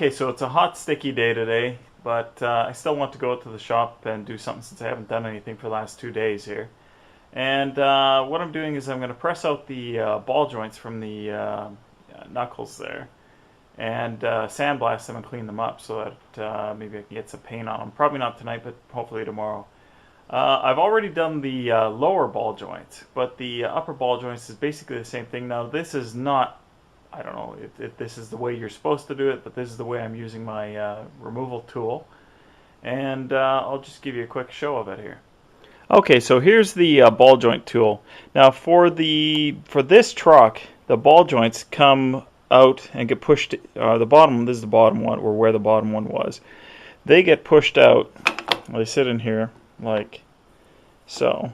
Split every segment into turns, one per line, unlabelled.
Okay, so it's a hot, sticky day today, but I still want to go out to the shop and do something since I haven't done anything for the last 2 days here. And what I'm doing is I'm going to press out the ball joints from the knuckles there and sandblast them and clean them up so that maybe I can get some paint on them. Probably not tonight, but hopefully tomorrow. I've already done the lower ball joints, but the upper ball joints is basically the same thing. Now this is not, I don't know if this is the way you're supposed to do it, but this is the way I'm using my removal tool. And I'll just give you a quick show of it here. Okay, so here's the ball joint tool. Now for this truck, the ball joints come out and get pushed. The bottom, this is the bottom one, or where the bottom one was. They get pushed out. They sit in here like so,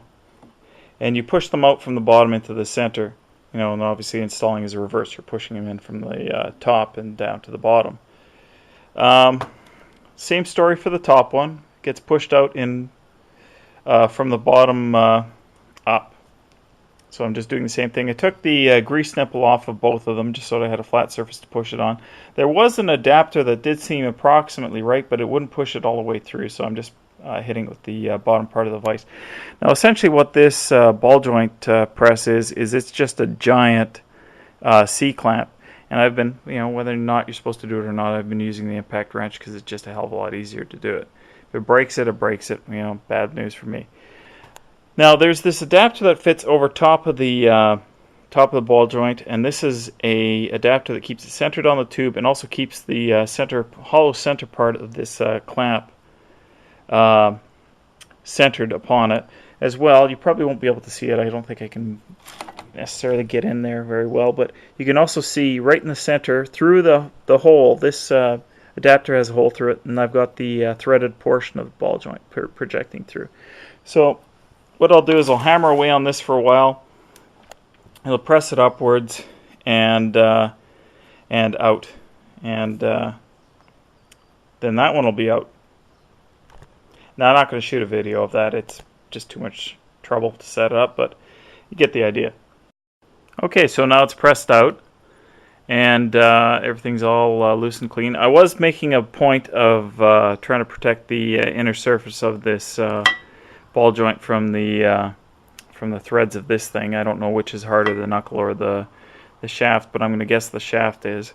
and you push them out from the bottom into the center. You know, and obviously installing is a reverse. You're pushing them in from the top and down to the bottom. Same story for the top one. Gets pushed out in from the bottom up. So I'm just doing the same thing. I took the grease nipple off of both of them just so I had a flat surface to push it on. There was an adapter that did seem approximately right, but it wouldn't push it all the way through, so I'm just hitting it with the bottom part of the vise. Now essentially what this ball joint press is it's just a giant C-clamp. And I've been, you know, whether or not you're supposed to do it or not, I've been using the impact wrench because it's just a hell of a lot easier to do it. If it breaks it, it breaks it. You know, bad news for me. Now there's this adapter that fits over top of the ball joint, and this is a adapter that keeps it centered on the tube and also keeps the hollow center part of this clamp centered upon it as well. You probably won't be able to see it. I don't think I can necessarily get in there very well, but you can also see right in the center through the hole. This adapter has a hole through it, and I've got the threaded portion of the ball joint projecting through. So what I'll do is I'll hammer away on this for a while. I'll press it upwards and out, and then that one will be out. Now I'm not going to shoot a video of that. It's just too much trouble to set it up, but you get the idea. Okay, so now it's pressed out, and everything's all loose and clean. I was making a point of trying to protect the inner surface of this ball joint from the threads of this thing. I don't know which is harder, the knuckle or the shaft, but I'm going to guess the shaft is.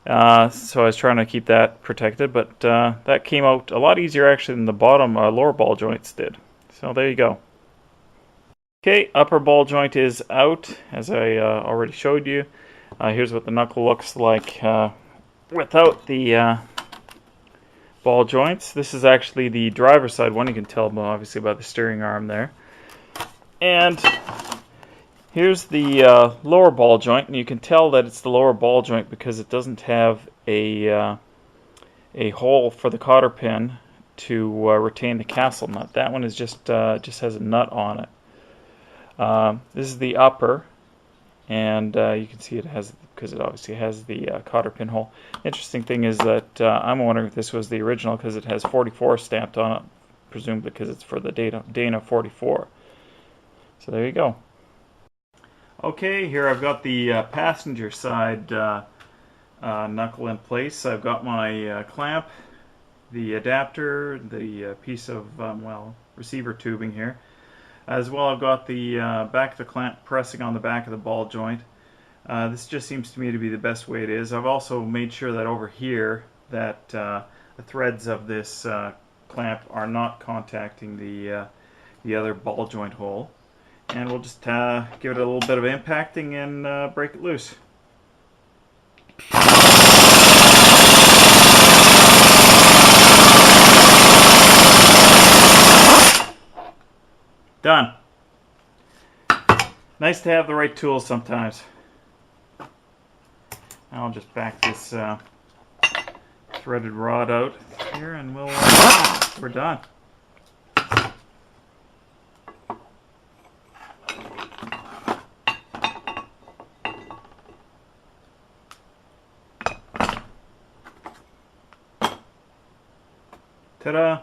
So I was trying to keep that protected, but that came out a lot easier actually than the bottom lower ball joints did. So there you go. Okay, upper ball joint is out, as I already showed you. Here's what the knuckle looks like without the ball joints. This is actually the driver's side one. You can tell obviously by the steering arm there. And here's the lower ball joint, and you can tell that it's the lower ball joint because it doesn't have a hole for the cotter pin to retain the castle nut. That one is just has a nut on it. This is the upper, and you can see it has, because it obviously has the cotter pin hole. Interesting thing is that I'm wondering if this was the original because it has 44 stamped on it, presumably because it's for the Dana 44. So there you go. Okay, here I've got the passenger side knuckle in place. I've got my clamp, the adapter, the piece of receiver tubing here. As well, I've got the back of the clamp pressing on the back of the ball joint. This just seems to me to be the best way it is. I've also made sure that over here that the threads of this clamp are not contacting the other ball joint hole. And we'll just give it a little bit of impacting and break it loose. Done. Nice to have the right tools sometimes. I'll just back this threaded rod out here, and we're done. Ta-da!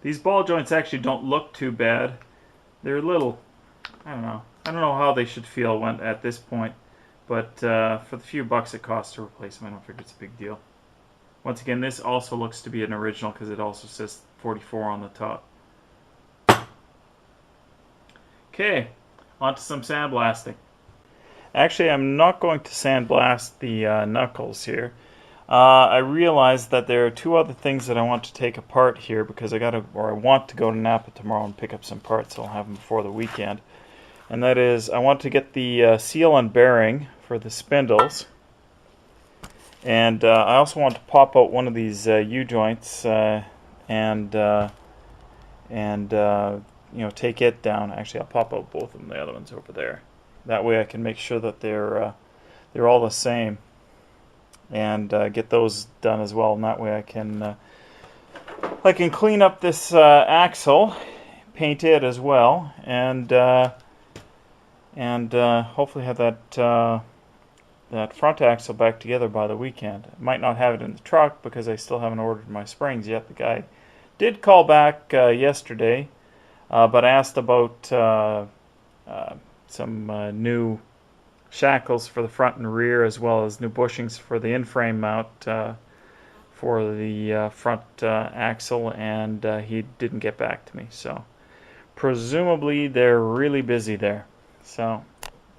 These ball joints actually don't look too bad. They're a little, I don't know how they should feel at this point. But for the few bucks it costs to replace them, I don't figure it's a big deal. Once again, this also looks to be an original because it also says 44 on the top. Okay, on to some sandblasting. Actually, I'm not going to sandblast the knuckles here. I realized that there are two other things that I want to take apart here because I want to go to Napa tomorrow and pick up some parts. So I'll have them before the weekend. And that is, I want to get the seal and bearing for the spindles. And I also want to pop out one of these U-joints and take it down. Actually, I'll pop out both of them. The other one's over there. That way I can make sure that they're all the same. And get those done as well, and that way I can clean up this axle, paint it as well, and hopefully have that front axle back together by the weekend. I might not have it in the truck because I still haven't ordered my springs yet. The guy did call back yesterday, but asked about some new shackles for the front and rear, as well as new bushings for the in-frame mount for the front axle, and he didn't get back to me. So presumably they're really busy there. So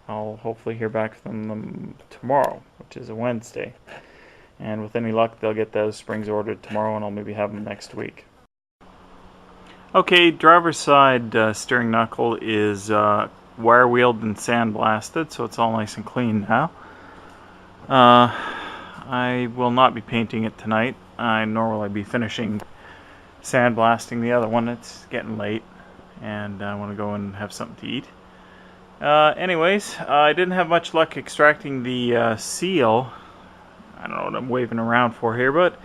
I'll hopefully hear back from them tomorrow, which is a Wednesday. And with any luck, they'll get those springs ordered tomorrow, and I'll maybe have them next week. Okay, driver's side steering knuckle is wire wheeled and sandblasted, so it's all nice and clean now. I will not be painting it tonight, nor will I be finishing sandblasting the other one. It's getting late, and I want to go and have something to eat. Anyways, I didn't have much luck extracting the seal. I don't know what I'm waving around for here, but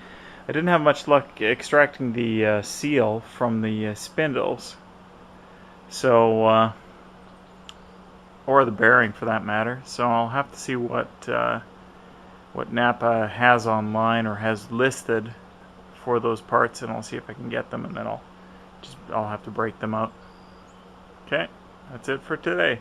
I didn't have much luck extracting the seal from the spindles. So, or the bearing for that matter. So I'll have to see what Napa has online or has listed for those parts, and I'll see if I can get them, and then I'll have to break them out. Okay, that's it for today.